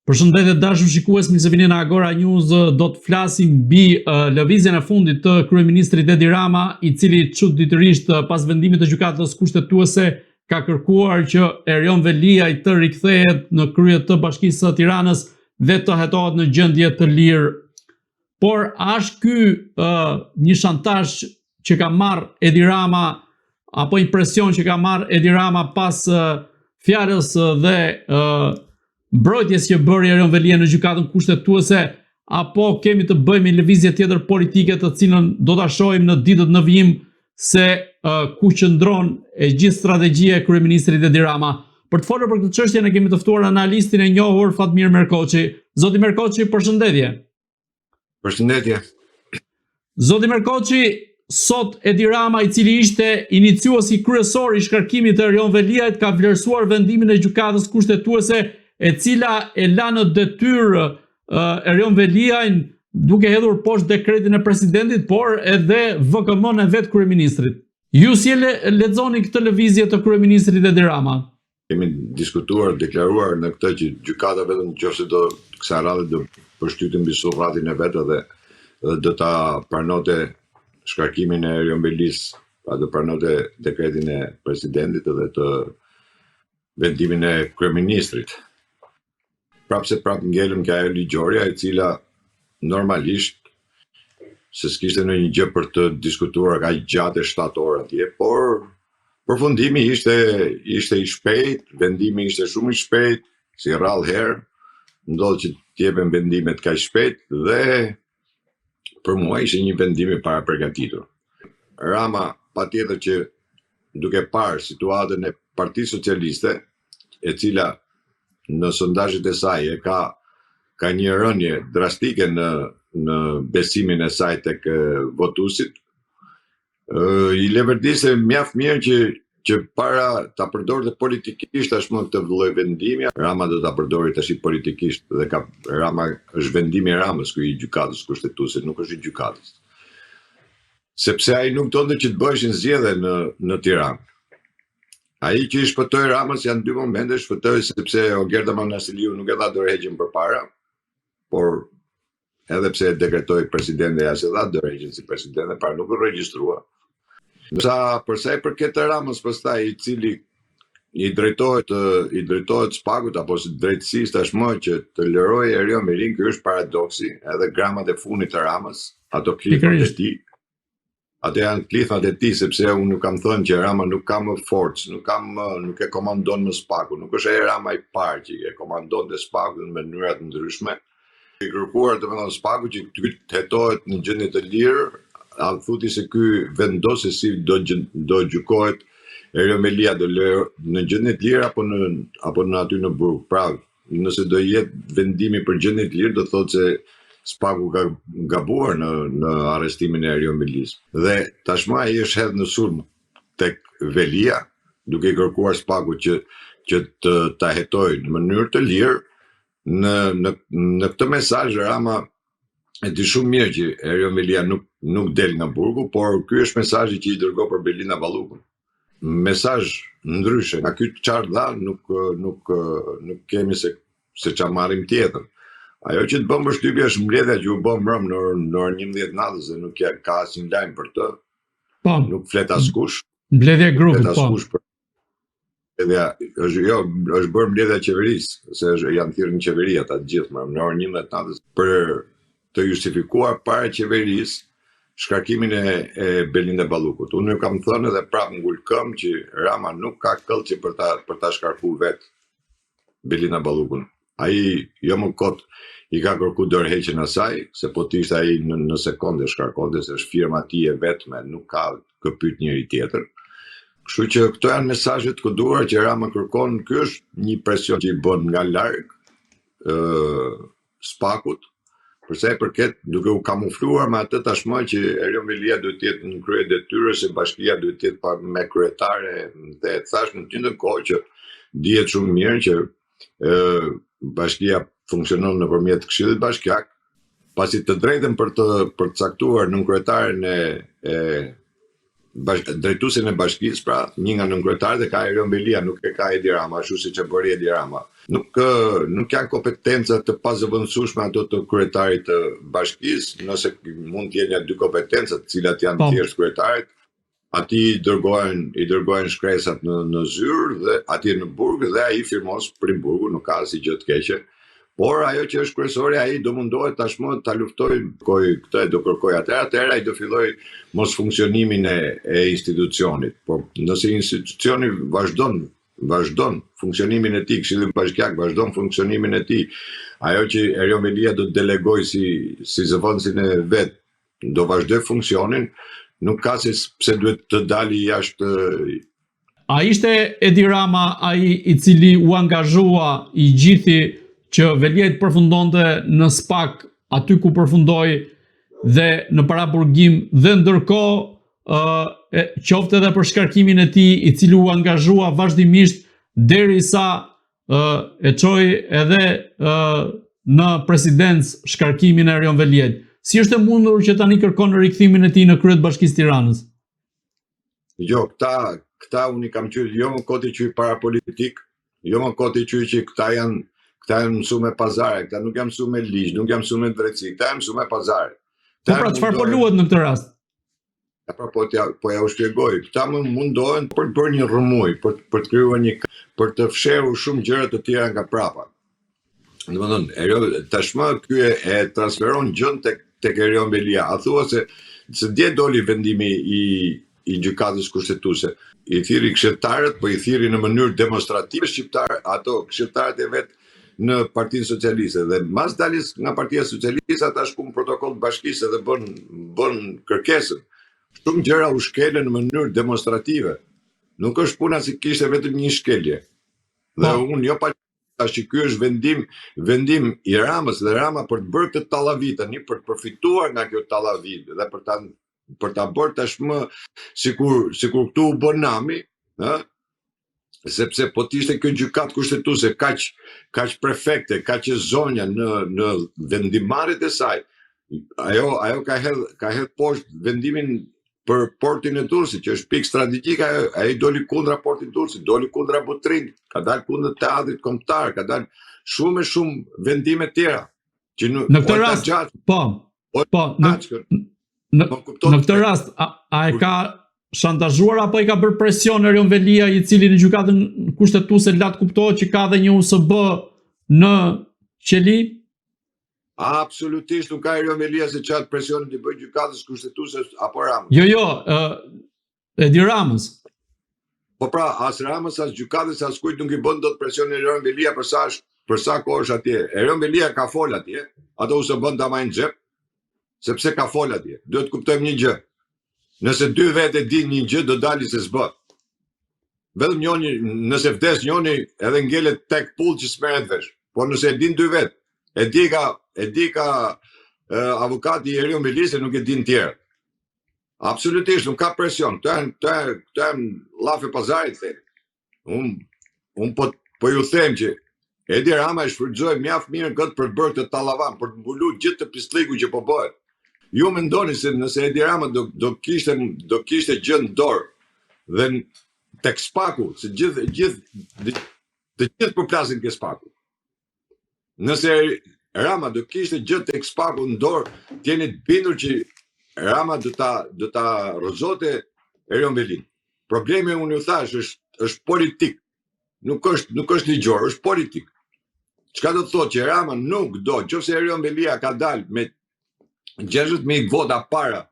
Përshëndetje dashur shikues, mirë se vini në Agora News. Do të flasim mbi lëvizjen e fundit të kryeministrit Edi Rama, i cili çuditërisht pas vendimit të gjykatës kushtetuese ka kërkuar që Erion Veliaj të rikthehet në krye të Bashkisë së Tiranës dhe të hetohet në gjendje të lirë. Por a është ky një shantazh që ka marrë Edi Rama, apo impresion që ka marrë Edi Rama pas fjalës dhe mbrojtjes që bëri Erion Veliaj në gjykatën kushtetuese, apo kemi të bëjmë një lëvizje tjetër politike të cilën do ta shohim në ditët në vijim se ku qëndron e gjithë strategjia e kryeministrit Edi Rama. Për të folur për këtë çështje ne kemi të ftuar analistin e njohur Fatmir Merkoçi. Zoti Merkoçi, përshëndetje. Përshëndetje. Zoti Merkoçi, sot Edi Rama, i cili ishte iniciuesi kryesor i shkarkimit të Erion Veliajt, ka vlerësuar vendimin e gjykatës kushtetuese, e cila e la në detyrë Erion Veliajn duke hedhur poshtë dekretin e presidentit, por edhe VKM-n e vet kryeministrit. Ju si e lexoni këtë lëvizje të kryeministrit Edi Rama? Kemi diskutuar, deklaruar në këtë që gjykata vetëm nëse do kësaj radhe do përshtyte mbi sovratin e vet dhe do ta pranote shkarkimin e Erion Velis, pra do pranote dekretin e presidentit dhe të vendimin e kryeministrit. Prapse ngelëm ka ajo ligjorja e cila normalisht se s'kishte ndonjë gjë për të diskutuar ka gjatë 7 orë atje, por përfundimi ishte i shpejt, vendimi ishte shumë i shpejt, si rrallë herë, ndodh që t'jepen vendimet kaq shpejt dhe për mua ishte një vendim i parapërgatitur. Rama patjetër që duke parë situatën e Partisë Socialiste, e cila në sondazhet e saj ka një rënje drastike në besimin e saj tek votuesit, i leverdiste mjaft mirë që para ta përdorte politikisht tashmë këtë lloj vendimi, Rama do ta përdori tash politikisht dhe Rama është vendimi i Ramës ky i gjykatës kushtetuese, nuk është i gjykatës. Sepse ai nuk donte që të bëheshin zgjedhje në Tiranë. Ai që i shpëtoi Ramës janë dy momente, shpëtoi sepse Ogerta Manasiliu nuk e dha dorëheqjen përpara, por edhe pse e dekretoi presidenti as e dha dorëheqjen si president, para nuk u regjistrua. Për sa i përket të Ramës, pastaj i cili i drejtohet Spagut apo së drejtësisë tashmë që të lërojë Erion Velin, ky është paradoksi, edhe gramat e fundit të Ramës, ato klifat e tij. Ato janë klifat e tij, sepse unë nuk kam thënë që Rama nuk ka më forcë, nuk e komandon më Spaku, nuk është ai Rama i parë që e komandonte Spakun në mënyra të ndryshme. I kërkuar domethënë Spaku që ky të hetohet në gjendje të lirë, a thuti se ky vendos se si do gjykohet Erion Velia, do në gjendje të lirë apo në aty në burg. Pra, nëse do jetë vendimi për gjendje të lirë, do thotë se Spaku ka gabuar në arrestimin e Erion Velis. Dhe tashmë ai është hedhur në sulm tek Velia, duke i kërkuar Spaku që ta hetojë në mënyrë të lirë. Në këtë mesazh Rama e di shumë mirë që Erion Velia nuk del nga burgu, por ky është mesazhi që i dërgoi për Belina Ballukun. Mesazh ndryshe, nga ky çfarë dha nuk kemi se ç'a marrim tjetër. Ajo që të bëm përshtypje është mbledhja që u bë mbrëm në orën 11 natës dhe nuk ka asnjë lajm për të. Po. Nuk flet askush. Mbledhja e grupit, po. Është bërë mbledhja e qeverisë, se janë thirrur në qeveri ata të gjithë mbrëm në orën 11 natës për të justifikuar para qeverisë shkarkimin e Belinda Ballukut. Unë kam thënë edhe prapë ngul këmbë që Rama nuk ka këllçe për ta shkarkuar vet Belinda Ballukun. Ai jo më kot i ka kërku dorëheqjen e saj, se po të ishte ai në sekonde shkarkonte, se është firma e tij e vetme, nuk ka këpyt njëri tjetër. Kështu që këto janë mesazhet të koduara që Rama kërkon. Ky është një presion që i bën nga larg Spakut, për sa i përket duke u kamufluar me atë tashmë që Erion Velia duhet të jetë në krye detyrës, se bashkia duhet të jetë me kryetare, dhe thash në të njëjtën kohë që dihet shumë mirë që bashkia funksionon nëpërmjet Këshillit Bashkiak, pasi të drejtën për të caktuar nënkryetaren e drejtuesin e bashkisë, pra një nga nënkretarët e ka Erion Belia, nuk e ka Edi Rama, ashtu siç e bëri Edi Rama. Nuk janë kompetenca të pazëvendësueshme ato të kryetarit të bashkisë, nëse mund të jenë dy kompetenca, të cilat janë thjesht kryetarit, ati i dërgojnë shkresat në Zyrë dhe ati në Burg dhe ai firmos për Burgu, nuk ka asnjë gjë të keqe. Por ajo që është kryesore, ai do mundohet tashmë ta luftojë këtë do kërkoj atëherë ai do filloj mos funksionimin e institucionit. Po nëse institucioni vazhdon funksionimin e tij, Këshilli Bashkiak vazhdon funksionimin e tij, ajo që Erion Belia do të delegoj si zëvendësin e vet, do vazhdoj funksionin, nuk ka se pse duhet të dali jashtë. A ishte Edi Rama ai i cili u angazhua i gjithi që Velia të përfundonte në SPAK aty ku përfundoi dhe në paraburgim dhe ndërkohë qofte edhe për shkarkimin e tij i cili u angazhua vazhdimisht derisa e çoi edhe në presidencë shkarkimin e Erion Veliet. Si është e mundur që tani kërkon rikthimin e tij në krye të Bashkisë Tiranës? Jo, këta unë i kam qysh, jo më koti që i parapolitik, jo më koti që këta janë mësu me pazare, këta nuk janë mësu me ligj, nuk janë mësu me drejtësi, këta janë mësu me pazare. Po pra çfarë po luhet në këtë rast? Po ja u shpjegoj, këta më mundohen për të bërë një rrëmuj, për të krijuar për të fshehur shumë gjëra të tjera nga prapa. Domethënë, tashmë ky e transferon gjën tek Erion Belia. A thua se dje doli vendimi i gjykatës kushtetuese. I thiri këshilltarët, po i thiri në mënyrë demonstrative ato këshilltarët e vet në Partinë Socialiste dhe mas daljes nga Partia Socialiste ata shkuan protokoll të bashkisë dhe bën kërkesën. Shumë gjëra u shkelën në mënyrë demonstrative. Nuk është puna se kishte vetëm një shkelje. Dhe unë jo pa tash ky është vendim i Ramës dhe Rama për të bërë këtë tallavit tani për të përfituar nga kjo tallavit dhe për ta bërë tashmë sikur këtu u bën nami, ëh, sepse po të ishte kjo gjykatë kushtetuese kaq prefekte, kaq zonja në vendimarrjet e saj, ajo ka hedh poshtë vendimin për portin e Durrësit, që është pikë strategjike, ai doli kundra portit Durrësit, doli kundra Butrinit, ka dalë kundër teatrit kombëtar, ka dalë shumë vendime tjera. Që në këtë rast, në këtë rast, a e ka shantazhuar apo i ka bërë presion Erion Velia, i cili në gjykatën kushtetuese lart kuptohet që ka dhe një USB në qeli? Absolutisht nuk ka Erion Velia se çat presionin të bëjë gjykatës kushtetuese apo Ramës. Jo, Edi Ramës. Po pra, as Ramës, as gjykatës, as kujt nuk i bën dot presionin Erion Velia për sa kohë është atje. Erion Velia ka fol atje, ato u bën ta marrin xhep, sepse ka fol atje. Duhet kuptojmë një gjë. Nëse dy vetë din një gjë, do dali se s'bët. Vetëm njoni, nëse vdes njoni, edhe ngelet tek pull që s'merret vesh. Po nëse e din dy vetë, e di ka avokati i Erion Velisë, nuk e din tjerë. Absolutisht, nuk ka presion. Këto janë llafe pazarit, thënë. Unë po ju them që Edi Rama e shfrytëzoi mjaft mirë këtë për të bërë këtë tallavan, për të mbuluar gjithë të pislliku që po bëhet. Ju mendoni se nëse Edi Rama do kishte gjë në dorë dhe tek SPAK-u, se të gjithë përplasin ke SPAK-u. Nëse Rama do kishte gjë tek SPAK-u në dorë, t'jeni të bindur që Rama do ta rrëzote Erion Velin. Problemi, unë ju thash, është politik. Nuk është ligjor, është politik. Çka do të thotë që Rama nuk do, nëse Erion Velia ka dalë me 60.000 vota para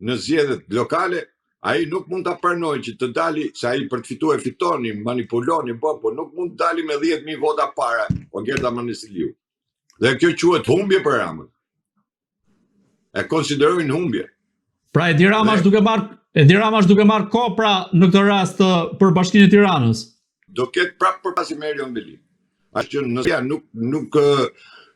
në zgjedhjet lokale, ai nuk mund ta pranojë që të dali, se ai për të fituar fitoni, manipuloni, po nuk mund të dali me 10.000 vota para, o Gerta Manisiliu. Dhe kjo quhet humbje për Ramën. E konsiderojnë humbje. Pra Edi Rama është duke marrë kohë pra në këtë rast për Bashkinë e Tiranës. Do ketë prapë përpasi me Erion Velin. Ashtu që nëse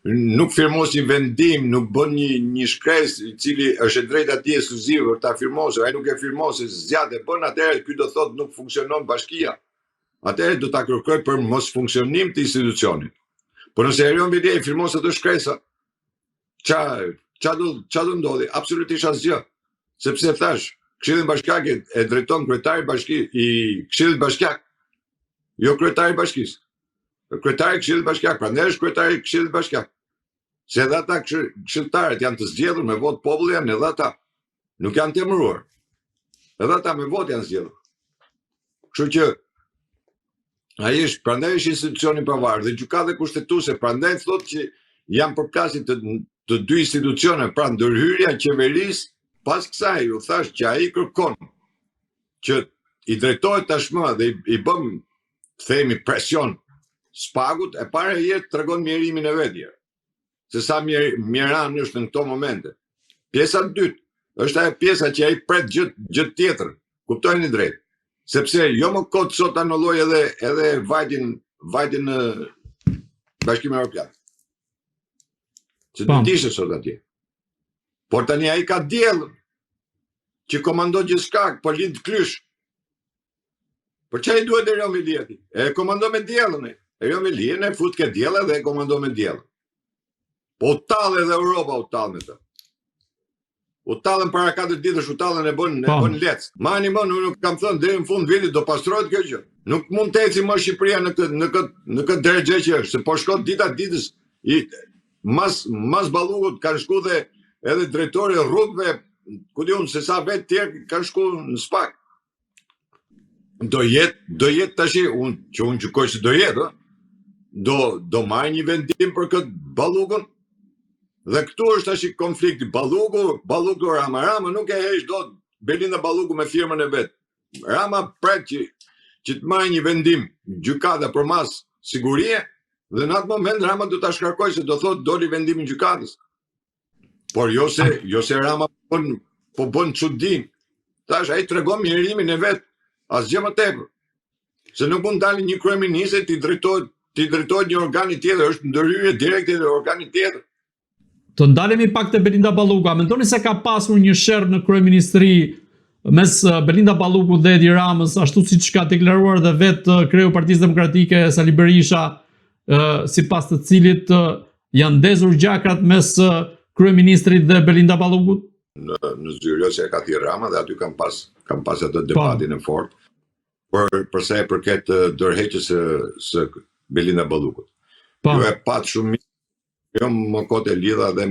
nuk firmosi vendim, nuk bën një shkresë i cili është e drejtë atij ekskluzive për ta firmosur, ai nuk e firmosi, zgjat e bën, atëherë ky do thotë nuk funksionon bashkia. Atëherë do ta kërkoj për mos funksionim të institucionit. Por nëse Erion Velia i firmos ato shkresa, ç'a do ndodhi? Absolutisht asgjë. Sepse thash, Këshillin Bashkiak e drejton kryetari i Këshillit Bashkiak, jo kryetari i bashkisë. Kryetari i Këshillit Bashkiak, prandaj është kryetari i Këshillit Bashkiak. Se edhe ata këshilltarët janë të zgjedhur me votë populli, janë edhe ata. Nuk janë të emëruar. Edhe ata me votë janë zgjedhur. Kështu që ai është, prandaj është institucioni pavarur dhe gjykata kushtetuese, prandaj thotë që janë përplasje të dy institucione, pra ndërhyrja e qeverisë. Pas kësaj u thash që ai kërkon që i drejtohet tashmë dhe i bëm, themi, presion Spagut, e para herë tregon mjerimin e vet herë. Se sa mjeran është në këto momente. Pjesa e dytë është ajo pjesa që ai pret gjë tjetër. Kuptojeni drejt. Sepse jo më kot sot anulloi edhe vajtin në Bashkimin Evropian. Se do të ishte sot atje. Por tani ai ka diellën që komandon gjithçka, po lind klysh. Por çai duhet e Romilieti? E komandon me diellën e. Romilien e fut ke diellën dhe e komandon me diellën. Po u tallë edhe Europa u tallë me të. U tallën para 4 ditësh, u tallën e bën lec. Mani më, nuk kam thënë deri në fund vitit do pastrohet kjo gjë. Nuk mund të eci më Shqipëria në këtë drejtë që është, se po shkon dita ditës mas Ballugut kanë shku dhe edhe drejtori i rrugëve, ku diun se sa vetë tjerë kanë shku në Spak. Do jetë tash, unë gjykoj se do jetë, do marrë një vendim për këtë Ballugun. Dhe këtu është tash konflikti. Ballugu Rama nuk e heq dot Belinda Ballugu me firmën e vet. Rama pret që të marrë një vendim gjykata për mas sigurie, dhe në atë moment Rama do ta shkarkojë, se do thotë doli vendimi i gjykatës. Por jo se Rama po bën çudin. Tash ai tregon mjerimin e vet, asgjë më tepër. Se nuk mund dalë një kryeminist ti drejtohet një organi tjetër, është ndërhyrje direkte në organin tjetër. Të ndalemi pak te Belinda Ballugu. A mendoni se ka pasur një sherr në kryeministri mes Belinda Ballugu dhe Edi Ramës, ashtu siç ka deklaruar dhe vetë kreu Partisë Demokratike Sali Berisha, sipas të cilit janë ndezur gjakrat mes kryeministrit dhe Belinda Ballugut? Në Zyrose ka thirrë Rama dhe aty kam pas atë debatin e fortë për sa e përket dorëheqjes së Belinda Ballugut. Jo e pat shumë mirë. Jo më kote lidha edhe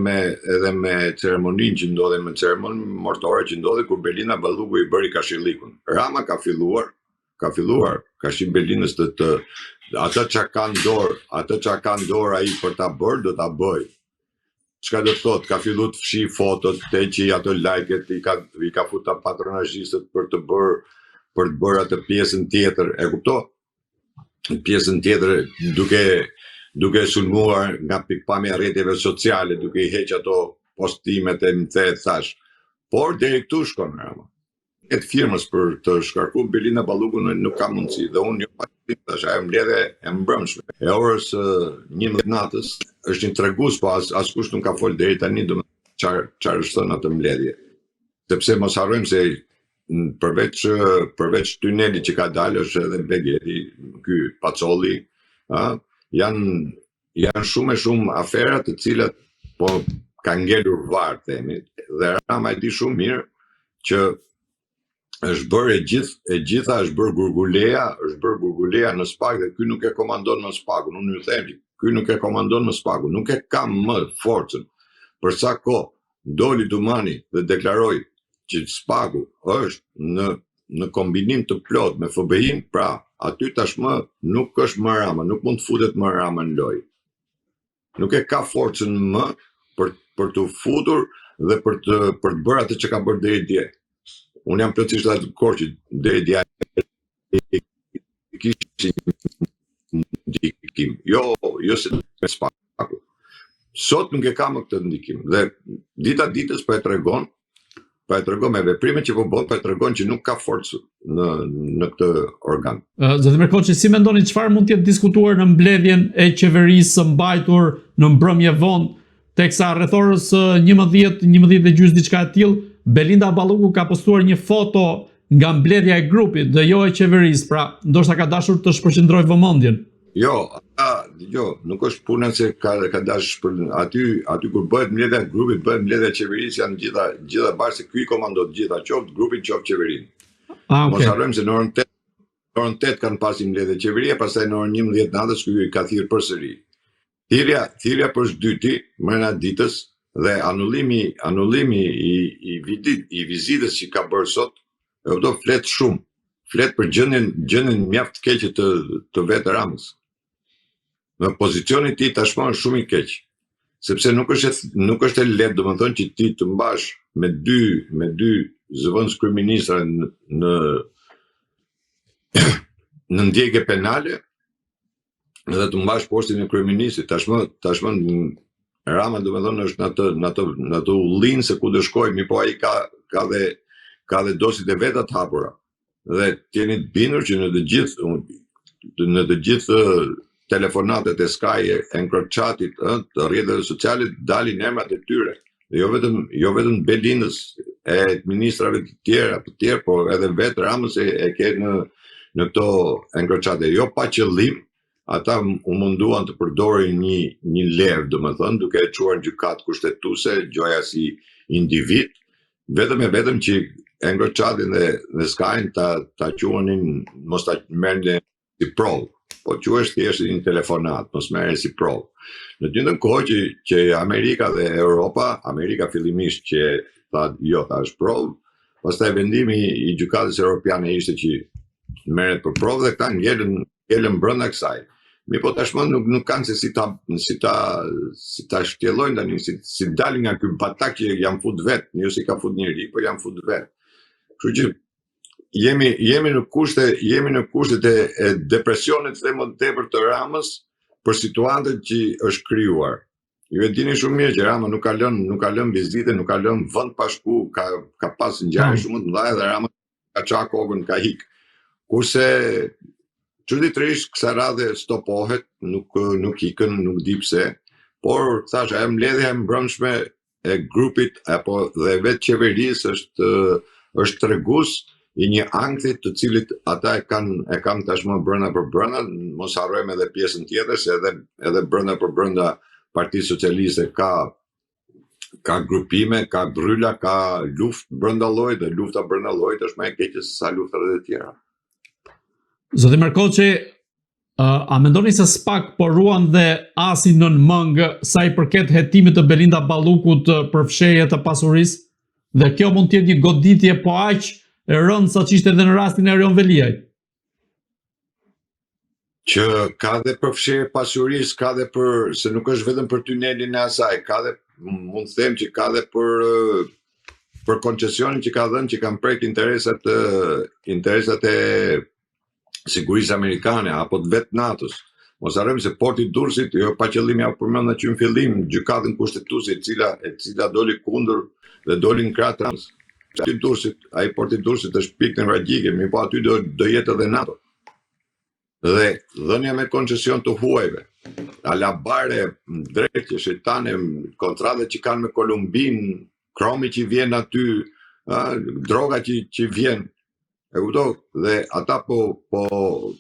me ceremoninë që ndodhe, me ceremoninë mortore që ndodhe, kur Belinda Ballugu i bëri kashillikun. Rama ka filluar kashim Belindës të atë që ka në dorë ai për ta bërë, do ta bëj. Çka do të thotë, ka fillu të fshi fotot, te që ato like-et i ka futa patronazhistët për të bërë atë pjesën tjetër, e kupto? Pjesën tjetër duke sulmuar nga pikpamja rrjeteve sociale, duke i heq ato postimet e më thash. Por deri këtu shkon Rama. Këtë firmës për të shkarku Belinda Ballugun nuk ka mundësi. Dhe unë jo tash ajo mbledhje e mbrëmshme. E orës 11 natës është një tregues, po askush nuk ka fol deri tani çfarë është thënë atë mbledhje. Sepse mos harrojmë se përveç tunelit që ka dalë është edhe Begeti, ky Pacolli, janë shumë afera të cilat po kanë ngelur varr, themi, dhe Rama e di shumë mirë që është bërë e gjitha është bërë gurguleja në Spak, dhe ky nuk e komandon më Spakun. Unë ju them, ky nuk e komandon më Spakun, nuk e ka më forcën. Për sa kohë doli Dumani dhe deklaroi që Spaku është në kombinim të plot me FBI-n, pra aty tashmë nuk është më Rama, nuk mund të futet më Rama në lojë. Nuk e ka forcën më për të futur dhe për të bërë atë që ka bërë deri dje. Unë jam plotësisht dakord që deri dje kishin ndikim. Jo se me Spaku. Sot nuk e ka më këtë ndikim. Dhe dita ditës po e tregon me veprimet që po bën, po e tregon që nuk ka forcë në këtë organ. Zoti Merkoçi, si mendoni çfarë mund të jetë diskutuar në mbledhjen e qeverisë së mbajtur në mbrëmje vonë, teksa rreth orës 11:30 diçka e tillë, Belinda Ballugu ka postuar një foto nga mbledhja e grupit dhe jo e qeverisë, pra ndoshta ka dashur të shpërqendrojë vëmendjen. Nuk është puna se ka dash për aty kur bëhet mbledhja e grupit, bëhet mbledhja e qeverisë, janë gjitha bashkë se ky komandon gjitha, qoftë grupin, qoftë qeverinë. Mos harrojmë se në orën 8 kanë pasi mbledhje qeveria, pastaj në orën 11 natës ky ka thirrë përsëri. Thirrja për shdyti mbrëmja ditës dhe anullimi i vizitës që ka bërë sot, do flet shumë. Flet për gjendjen mjaft të keqe të vetë Ramës. Në pozicionin ti tashmë është shumë i keq, sepse nuk është e lehtë, domethënë që ti të mbash me dy zëvendës kryeministra në ndjekje penale dhe të mbash postin e kryeministit. Tashmë Rama domethënë është në atë ullin se ku do shkojë, mi po ai ka dhe dosit e veta të hapura. Dhe t'jeni të bindur që në të gjithë telefonatet e Sky e Encrochatit, të rrjeteve sociale dalin emrat e tyre. Dhe jo vetëm Belindës e ministrave të tjerë, por edhe vetë Ramës e ke në këto Encrochate. Jo pa qëllim, ata u munduan të përdorin një levë, domethënë, duke e çuar në gjykatë kushtetuese, gjoja si individ, vetëm që Encrochatin dhe Skyn ta quanin, mos ta merrnin si provë. Po quhesh thjesht një telefonat, mos merren si provë. Në të njëjtën kohë që Amerika dhe Europa, Amerika fillimisht që tha është provë, pastaj vendimi i gjykatës europiane ishte që merret për provë dhe këta ngelen brenda kësaj. Po tashmë nuk kanë se si ta shtjellojnë tani, si dalin nga ky batak që jam fut vet, jo si ka fut njëri, po jam fut vet. Kështu që jemi në kushtet e depresionit dhe më tepër të Ramës për situatën që është krijuar. Ju e dini shumë mirë që Rama nuk ka lënë vizite, nuk ka lënë vend pa shku, ka pas ngjarje shumë të mëdha dhe Rama ka çak kokën, ka hik. Kurse çuditërisht kësaj radhe stopohet, nuk ikën, nuk di pse, por thash ajo mbledhja e mbrëmshme e grupit apo dhe vetë qeverisë është tregues i një ankthi të cilit ata e kanë tashmë brenda për brenda. Mos harrojmë edhe pjesën tjetër se edhe brenda për brenda Partisë Socialiste ka grupime, ka bryla, ka luftë brenda llojit dhe lufta brenda llojit është më e keqe se sa luftat e tjera. Zoti Markoçi, a mendoni se SPAK po ruan dhe asin nën mëngë sa i përket hetimit të Belinda Ballukut për fshehje të pasurisë? Dhe kjo mund të jetë një goditje po aq e rëndë sa që ishte edhe në rastin e Erion Veliaj. Që ka dhe për fshehje pasurisë, ka dhe se nuk është vetëm për tunelin e asaj, ka dhe mund të them që ka dhe për koncesionin që ka dhënë, që kanë prek interesat e sigurisë amerikane apo të vetë NATO-s. Mos harrojmë se porti i Durrësit, jo pa qëllim ja përmenda që në fillim gjykatën kushtetuese e cila doli kundër dhe doli në krah Ramës. Ai porti i Durrësit është pikë nevralgjike, mi po aty do jetë edhe NATO. Dhe dhënia me koncesion të huajve, alabare, drejtje, shejtane, kontratë që kanë me Kolumbinë, kromi që vjen aty, droga që vjen. E kuptoj, dhe ata po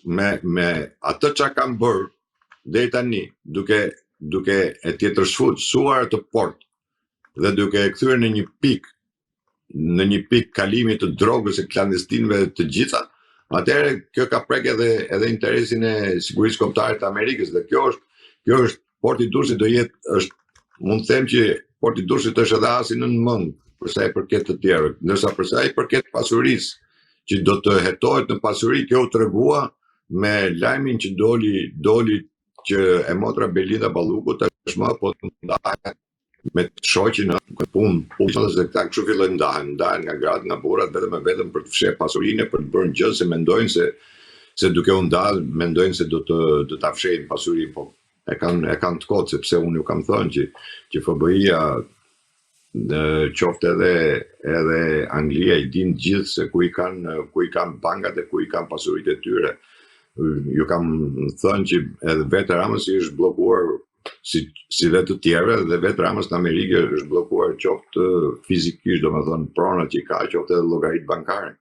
me atë çka kanë bërë deri tani, duke e tjetërsuar të port dhe duke e kthyer në një pikë kalimi të drogës e klandestinëve të gjitha, atëherë kjo ka prek edhe interesin e sigurisë kombëtare të Amerikës dhe kjo është porti i Durrësit do jetë mund të them që porti i Durrësit është edhe asi nën mëngë për sa i përket të tjerëve, ndërsa për sa i përket pasurisë që do të hetohet në pasuri, kjo u tregua me lajmin që doli që e motra Belinda Balluku tashmë po të ndahet me shoqin punë se këta kështu fillojnë ndahen nga gratë, nga burrat vetëm për të fshehur pasurinë, për të bërë gjë se mendojnë se duke u ndalë, mendojnë se do ta fshehin pasurinë, po e kanë të kotë, sepse unë ju kam thënë që FBI-a qoftë edhe Anglia i din gjithë se ku i kanë bankat e ku i kanë pasuritë e tyre. Ju kam thënë që edhe vetë Ramës i është bllokuar si dhe të tjerë, dhe vetë Ramës në Amerikë është bllokuar qoftë fizikisht, domethënë pronat që ka, qoftë edhe llogaritë bankare.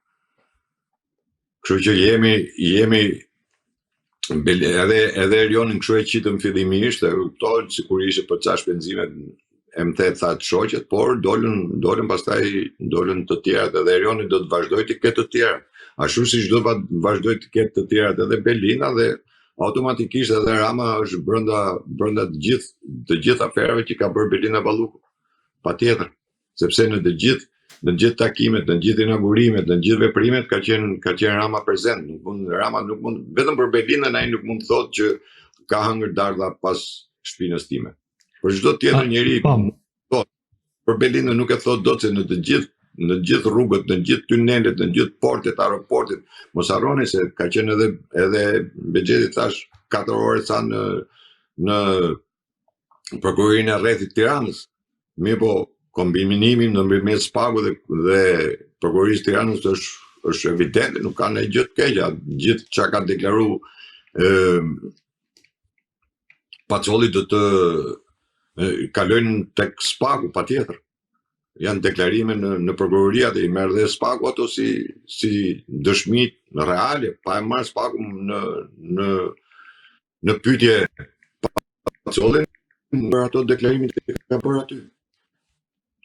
Kështu që jemi Edhe Erionin kështu e qitëm fillimisht, e kuptoj sikur ishte për ca shpenzimet e më thatë shoqet, por dolën pastaj dolën të tjerat, edhe Erioni do të vazhdoj të ketë të tjerat. Ashtu siç do të vazhdoj të ketë të tjerat edhe Belina, dhe automatikisht edhe Rama është brenda të gjithë aferave që ka bërë Belina Balluku. Patjetër, sepse në të gjithë takimet, në të gjithë inaugurimet, në të gjithë veprimet ka qenë Rama prezent. Rama nuk mund, vetëm për Belinën ai nuk mund të thotë që ka hëngër dardha pas shpinës time. Për çdo tjetër njeri thotë, për Belinën nuk e thotë dot se në të gjithë rrugët, në të gjithë tunelet, në të gjithë portet, aeroportet, mos harroni se ka qenë edhe Bexheti thash 4 orë sa në prokurorinë e rrethit Tiranës. Mirë po, kombinimi ndërmjet SPAK-ut dhe prokurorisë Tiranës është evidente, nuk ka ndonjë gjë të keqe. Gjithë çka ka deklaruar Pacolli do të kalojnë tek SPAK-u patjetër. Janë deklarime në prokuroria dhe i merr dhe SPAK-u ato si dëshmi reale, pa e marrë SPAK-u në pyetje Pacollin për ato deklarime që ka bërë aty.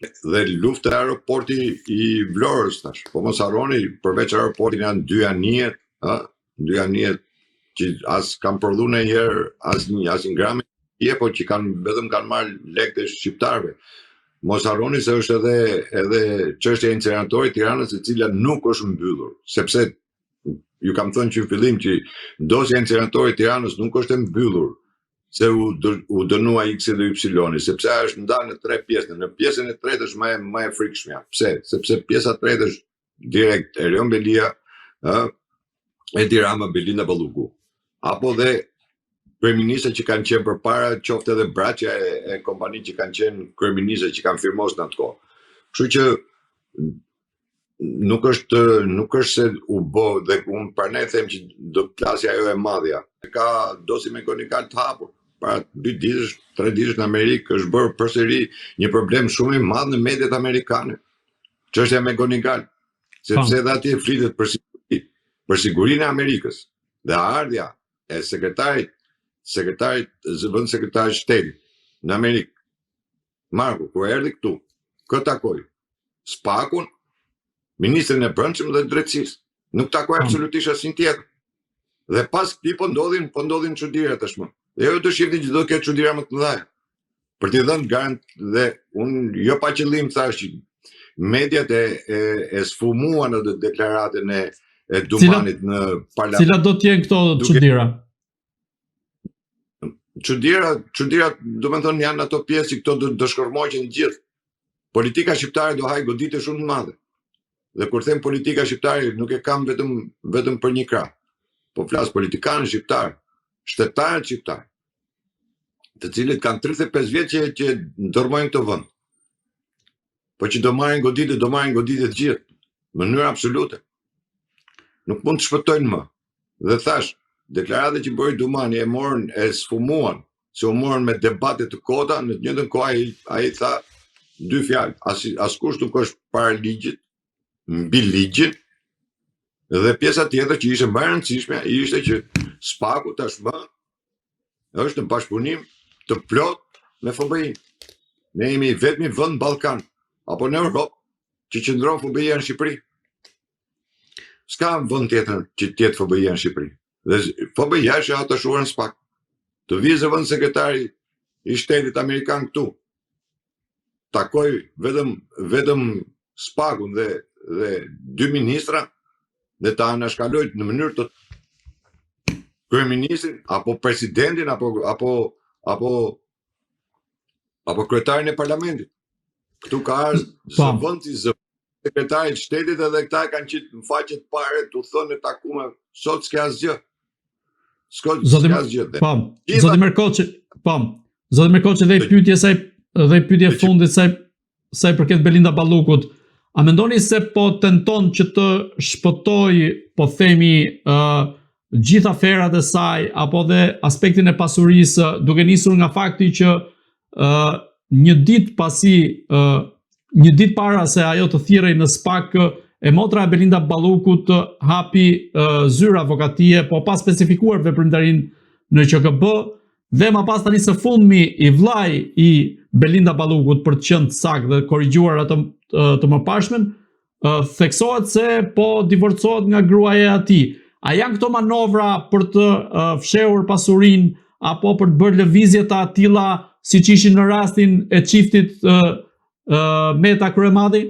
Dhe lufta e aeroporti i Vlorës tash. Po mos harroni, përveç aeroportit janë dy anijet që as kanë prodhuar ndonjëherë asnjë gram, po që vetëm kanë marrë lekë të shqiptarëve. Mos harroni se është edhe çështja e inceneratorit Tiranës, e cila nuk është mbyllur, sepse ju kam thënë që në fillim që dosja e inceneratorit Tiranës nuk është e mbyllur, se u dënua X dhe Y, sepse është ndarë në 3 pjesë. Në pjesën e tretë është më e frikshmja. Pse? Sepse pjesa e tretë është direkt Erion Belia, Edi Rama, Belina Balluku. Apo dhe kryeministët që kanë qenë përpara, qoftë edhe braçja e kompanitë që kanë qenë kryeministët që kanë firmosur në atë kohë. Kështu që nuk është se u bë, dhe unë pranaj them që do klasja ajo e madhja. Ka dosi mekonikal të hapur. Para 2 ditësh, 3 ditësh në Amerikë është bërë përsëri një problem shumë i madh në mediat amerikane. Çështja me Gonigal, sepse edhe atje flitet për sigurinë e Amerikës dhe ardhja e sekretarit shtetit në Amerikë. Marko, kur erdhi këtu, kë takoi SPAK-un, ministrin e brendshëm dhe drejtësisë. Nuk takoi absolutisht asnjë tjetër. Dhe pas këtij po ndodhin çuditëra tashmë. Dhe jo të shihni që do të ketë çuditëra më të mëdha. Për t'i dhënë garantë, dhe unë jo pa qëllim thash që mediat e sfumuan në deklaratën e Dumanit në parlament. Cilat do të jenë këto çuditëra? Çuditëra, do të thonë, janë ato pjesë që këto do shkërmoqen gjithë. Politika shqiptare do hajë goditje shumë të madhe. Dhe kur them politika shqiptare, nuk e kam vetëm për një krah. Po flas politikanë shqiptarë, shtetarët shqiptarë, të cilët kanë 35 vjet që ndërmojnë këtë vend. Po që do marrin goditje të gjithë, në mënyrë absolute. Nuk mund të shpëtojnë më. Dhe thash, deklaratat që bëri Dumani e sfumuan, se u morën me debate të kota, në të njëjtën kohë ai tha 2 fjalë, askush nuk është para ligjit, mbi ligjin, dhe pjesa tjetër që ishte më e rëndësishme ishte që SPAK-u tashmë është në bashkëpunim të plot me FBI. Ne jemi vetmi vend në Ballkan apo në Europë që qëndron FBI-a në Shqipëri. S'ka vend tjetër që të jetë FBI-a në Shqipëri. Dhe FBI-a është atachuar në SPAK. Të vizë vend sekretari i shtetit amerikan këtu. Takoj vetëm SPAK-un dhe 2 ministra, dhe ta anashkalojt në mënyrë të kryeministrin apo presidentin apo kryetarin e parlamentit. Këtu ka ardhur zëvendësi sekretarit shtetit, edhe këta kanë qitë në faqet pare të thënë e takume, sot s'ka asgjë. S'ka asgjë. Zoti Merkoçi, dhe pyetje fundit sa i përket Belinda Ballukut. A mendoni se po tenton që të shpëtoj, po themi, gjithë aferat e saj, apo dhe aspektin e pasurisë, duke nisur nga fakti që një ditë para se ajo të thirrej në SPAK, e motra e Belinda Ballukut hapi zyrë avokatie, po pa specifikuar veprimtarinë në QKB, dhe më pas tani së fundmi i vllai i Belinda Ballukut, për të qenë saktë dhe korrigjuar atë të mëpashmen, theksohet se po divorcohet nga gruaja e tij. A janë këto manovra për të fshehur pasurinë apo për të bërë lëvizje të tilla siç ishin në rastin e çiftit Meta Kryemadhi?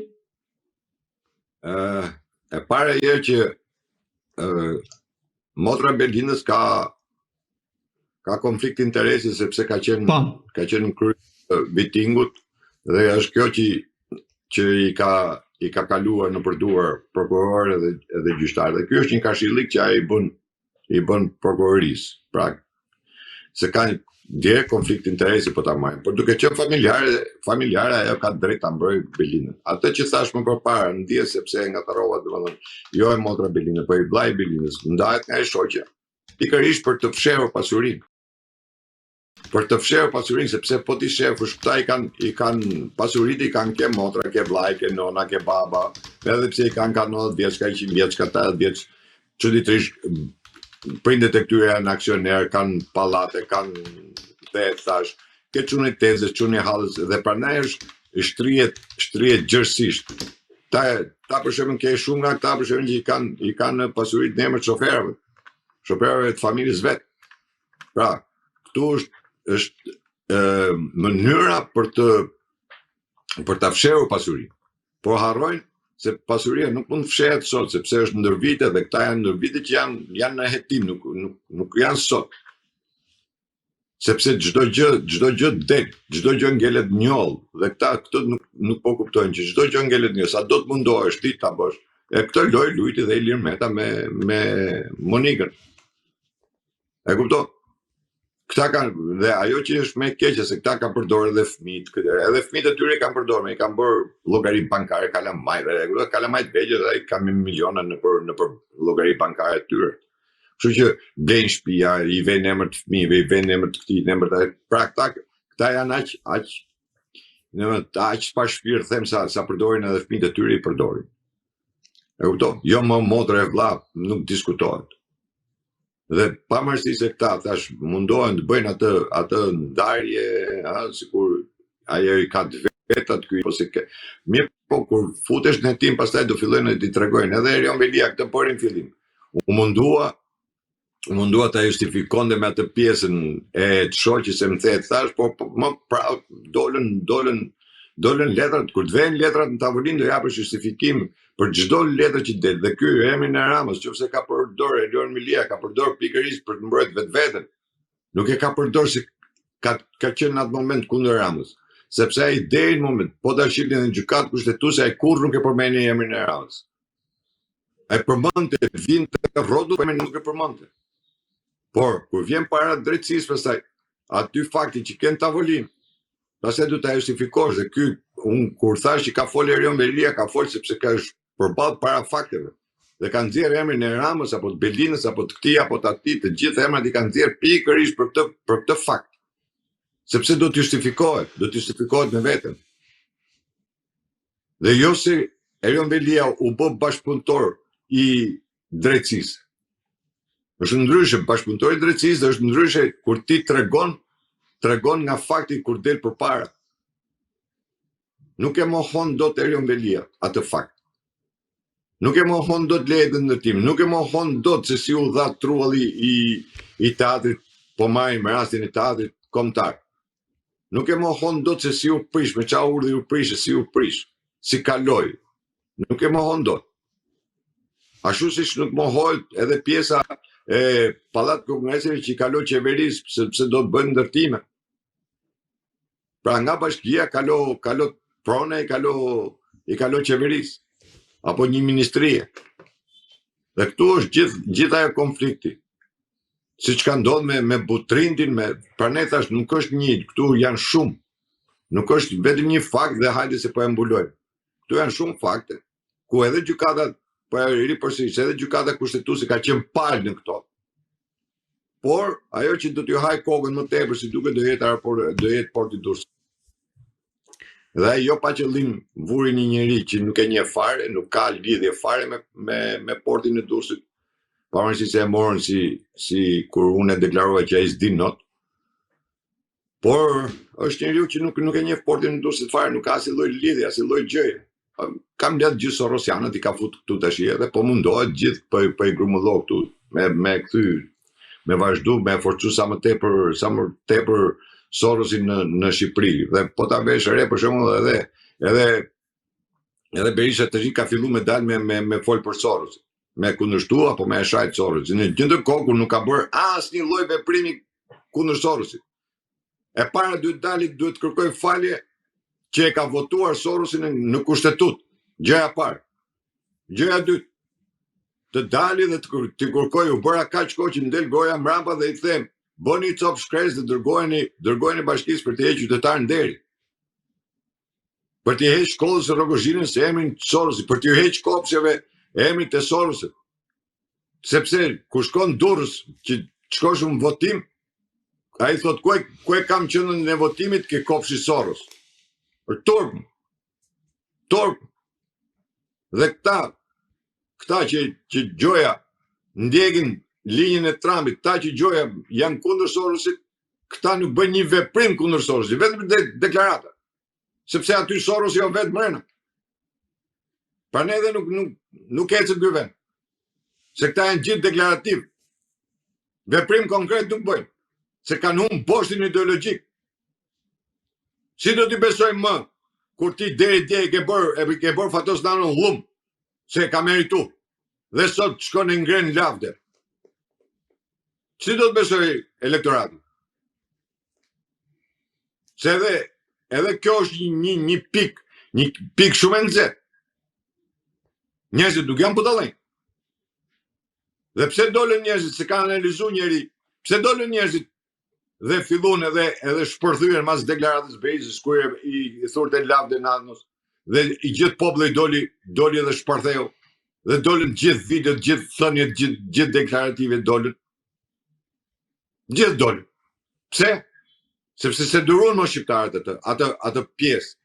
E para herë që motra Belindës ka konflikt interesi sepse ka qenë në krye mitingut dhe është kjo që i ka kaluar në përduar prokuror edhe gjyqtar. Dhe ky është një kashillik që ai i bën prokurorisë. Pra, se ka direkt konflikt interesi po ta marrin. Por duke qenë familjare ajo ka drejt ta mbrojë Belindën. Atë që thash më përpara, ndjes sepse ngatrova, domethënë, jo e motra Belindë, po i vllai Belindës, ndahet nga e shoqja, pikërisht për të fshehur pasurinë. Për të fshehur pasurinë, sepse po ti shefësh, këta i kanë pasuritë, i kanë ke motra, ke vllai, ke nona, ke baba, edhe pse i kanë ka 90 vjeç, ka 100 vjeç, ka 80 vjeç, çuditërisht prindet e këtyre janë aksioner, kanë pallate, kanë dhe thash, ke çunë tezës, çunë hallës, dhe prandaj është shtrihet gjërësisht. Ta për shembull ke shumë nga këta për shembull që i kanë pasuritë në emër të shoferëve të familjes vet. Pra, këtu është mënyra për ta fshehur pasurinë. Por harrojnë se pasuria nuk mund të fshehet sot, sepse është ndër vite dhe këta janë ndër vite që janë në hetim, nuk janë sot. Sepse çdo gjë del, çdo gjë ngelet njoll dhe këto nuk po kuptojnë që çdo gjë ngelet njoll, sa do të mundohesh ti ta bësh. E këtë lojë lujti dhe Ilir Meta me Monikën. E kupton? Këta kanë, dhe ajo që është më e keqe se këta kanë përdorur edhe fëmijët e tyre kanë përdorur, i kanë bërë llogari bankare, kalamajt vegjël dhe ai kanë miliona në për llogari bankare të tyre. Kështu që blejnë shtëpia, i vënë emër të fëmijëve, i vënë emër të këtij, emër të pra këta janë aq pa shpirt, them sa përdorin edhe fëmijët e tyre i përdorin. E kupton? Jo më motra e vlla, nuk diskutohet. Dhe pavarësisht se këta thash mundohen të bëjnë atë ndarje, sikur ajo i ka vetat ky ose mirë, po kur futesh në tim pastaj do fillojnë të tregojnë edhe Erion Velia këtë porin fillim. U mundua ta justifikonte me atë pjesën e të shoqës se më the thash, po më pra dolën letrat, kur të vjen letrat në tavolinë do japësh justifikim për çdo letër që del. Dhe ky emrin e Ramës, nëse ka përdorur Erion Velia, ka përdorur pikërisht për të mbrojtur vetveten. Nuk e ka përdorur se ka qenë në atë moment kundër Ramës. Sepse ai deri në moment, po ta shihni në gjykatë kushtetuese, ai kurrë nuk e përmeni emrin e Ramës. Ai përmendte, vinte rrotull, por nuk e përmendte. Por kur vjen para drejtësisë pastaj, aty fakti që kanë tavolinë, pastaj do ta justifikosh dhe ky kur thash që ka folë Erion Velia, ka folë sepse ka është përballë para fakteve. Dhe kanë nxjerrë emrin e Ramës apo të Belindës apo të këtij apo të atij, të gjithë emrat i kanë nxjerrë pikërisht për këtë fakt. Sepse do të justifikohet me veten. Dhe jo se Erion Velia u bë bashkëpunëtor i drejtësisë. Është ndryshe, bashkëpunëtori i drejtësisë është ndryshe kur ti tregon nga fakti kur del përpara. Nuk e mohon dot Erion Velia atë fakt. Nuk e mohon dot lejet e ndërtimit, nuk e mohon dot se si u dha trulli i teatrit, po marrim rastin e teatrit kombëtar. Nuk e mohon dot se si u prish, me çfarë urdhri u prish, si u prish, si kaloi. Nuk e mohon dot. Ashtu siç nuk mohohet edhe pjesa e Pallat Kongreseve që i kaloi qeverisë sepse do të bëjnë ndërtime. Pra nga bashkia kalo prone i kalo qeverisë apo një ministrie. Dhe këtu është gjithë ajo konflikti. Siç ka ndodhur me Butrindin, pra ne thash nuk është një, këtu janë shumë. Nuk është vetëm një fakt dhe hajde se po e mbulojmë. Këtu janë shumë fakte ku edhe gjykata, po e ripërsëris, edhe gjykata kushtetuese ka qenë palë në këto. Por ajo që do t'ju haj kokën më tepër si duket do jetë porti Durrësit. Dhe ai jo pa qëllim vuri një njeri që nuk e njeh fare, nuk ka lidhje fare me portin e Durrësit, pavarësisht se e morën si kur unë e deklarova që ai s'din not. Por është njeriu që nuk e njeh portin e Durrësit fare, nuk ka asnjë lloj lidhje, asnjë lloj gjëje. Kam lënë gjithë sorosianët i ka fut këtu tash edhe po mundohet gjithë po i grumullo këtu me kthy me vazhdu me forcu sa më tepër Sorosin në Shqipëri. Dhe po ta vesh re për shembull edhe Berisha tash ka filluar me dal me fol për Sorosin, me kundërshtu apo me shajt Sorosin. Në gjithë kohë kur nuk ka bërë asnjë lloj veprimi kundër Sorosit. E para duhet kërkoj falje që e ka votuar Sorosin në kushtetut. Gjëja parë. Gjëja dytë, të dali dhe të kërkoj, u bëra kaq kohë që ndel goja mbrapa dhe i them, bëni cop shkres dhe dërgojeni bashkisë për të hequr qytetar në deri. Për të hequr shkollës së Rogozhinës se emrin Sorosit, për të hequr kopsheve emrin të Sorosit. Sepse kur shkon Durrës që shkosh në votim, ai thot ku e kam qendrën e votimit ke kopshi Soros. Për turp. Dhe këta që gjoja ndjekin linjën e Trumpit, këta që gjoja janë kundër Sorosit, këta nuk bën një veprim kundër Sorosit, vetëm deklarata. Sepse aty Soros jo vetë mrena. Prandaj edhe nuk ecën ky vend. Se këta janë gjithë deklarativ. Veprim konkret nuk bëjnë, se kanë humbur poshtin ideologjik. Si do t'i besojmë më kur ti deri dje ke bërë Fatos Nanon llum, se ka meritu, dhe sot shkon e ngren lavde. Si do të besoj elektoratin? Se edhe kjo është një pik shumë e nxehtë. Njerëzit nuk janë budallënj. Dhe pse dolën njerëzit, se kanë analizuar njëri, pse dolën njerëzit dhe fillon edhe shpërthyen mas deklaratës Berisës kur i thurte lavde Nanos, dhe i gjithë populli doli edhe shpërtheu, dhe dolën gjithë videot, gjithë thënjet, gjithë deklarative dolën. Gjithë dolën. Pse? Sepse se duron më shqiptarët atë pjesë.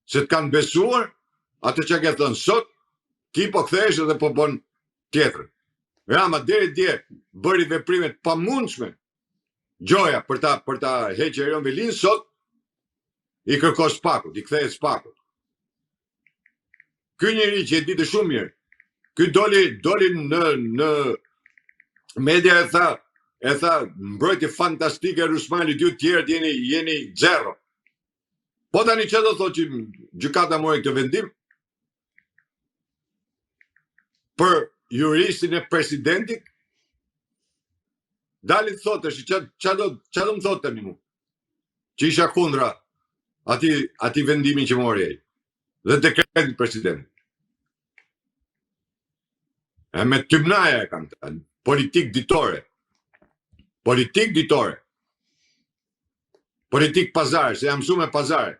Se të kanë besuar atë që ke thënë sot, ti po kthehesh edhe po bën tjetër. Rama deri dje bëri veprimet pamundshme. Gjoja për ta hequr Erion Velin, sot i kërkon Spakut, i kthehet Spakut. Ky njeri që e ditë shumë mirë, ky doli në media e tha mbrojtje fantastike Rusmali, dy tjerët jeni zero. Po tani çfarë do thotë që gjykata mori këtë vendim? Për juristin e presidentit, dalit thotë, që do më thotë tani mu? Që isha kundra ati vendimin që mori ai. Dhe dekretit president. E me tymnaja e kam të, politik ditore. Politik pazare, se jam shumë e pazare.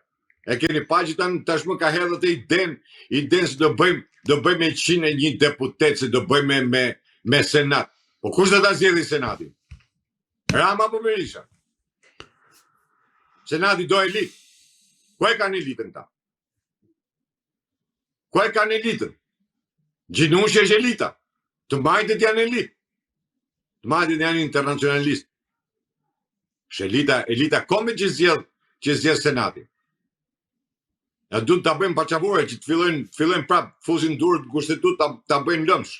E keni pa që tashmë ka hedhët e iden se do bëjmë 101 deputet, se do bëjmë me senat. Po kush do ta zgjedhë senatin? Rama apo Berisha? Senati do elit. Ku e kanë elitën ta? Ku e kanë elitën? Gjinush është elita. Të majtët janë elit. Të majtët janë internacionalist. Është elita komit që zgjedh senatin. Ja duhet ta bëjmë paçavore që të fillojnë prap fuzin durë të kushtetut ta bëjnë lëmsh.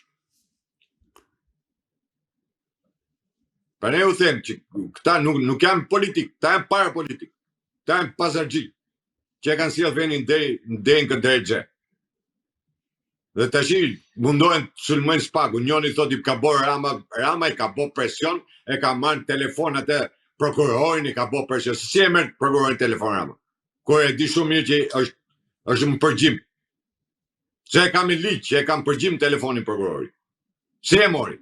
Pra ne u them që këta nuk janë politik, këta janë parapolitik, këta janë pazargji, që e kanë sjellë vendin deri në këtë drejtë. Dhe tash mundohen të sulmojnë Spakun. Njëri thotë i ka bërë Rama i ka bërë presion, e ka marrë telefon atë prokurorin, i ka bërë presion. Si e merr prokurorin telefon Rama? Kur e di shumë mirë që është më përgjim. Se e kam i ligj, që e kam përgjim telefonin prokurorit. Si e mori?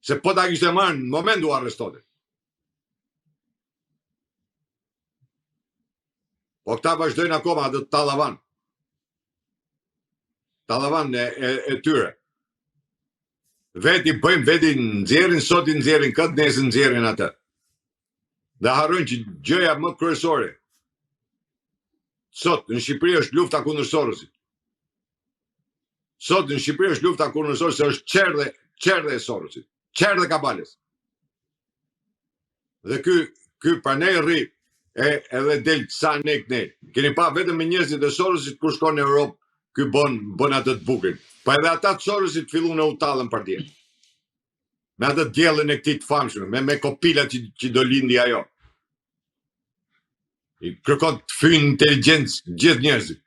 Se po ta kishte marrë në moment u arrestote. Po këta vazhdojnë akoma atë tallavan. Tallavan e tyre. Veti bëjmë, veti nxjerrin, sot i nxjerrin këtë, nesër nxjerrin atë. Dhe harrojnë që gjëja më kryesore Sot në Shqipëri është lufta kundër Sorosit. Sot në Shqipëri është lufta kundër Sorosit, se është qerdhe e Sorosit, qerdhe kabales. Dhe ky panel rri edhe del sa ne. Keni pa vetëm me njerëzit e Sorosit kur shkon në Europë, ky bën atë të bukurin. Pa edhe ata të Sorosit filluan u tallën partien. Me atë djellën e këtij të famshëm, me kopilat që do lindi ajo. I kërkon të fynë inteligjencë gjithë njerëzit.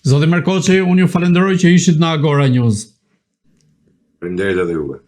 Zoti Markoçi, unë ju falenderoj që ishit në Agora News. Faleminderit edhe juve.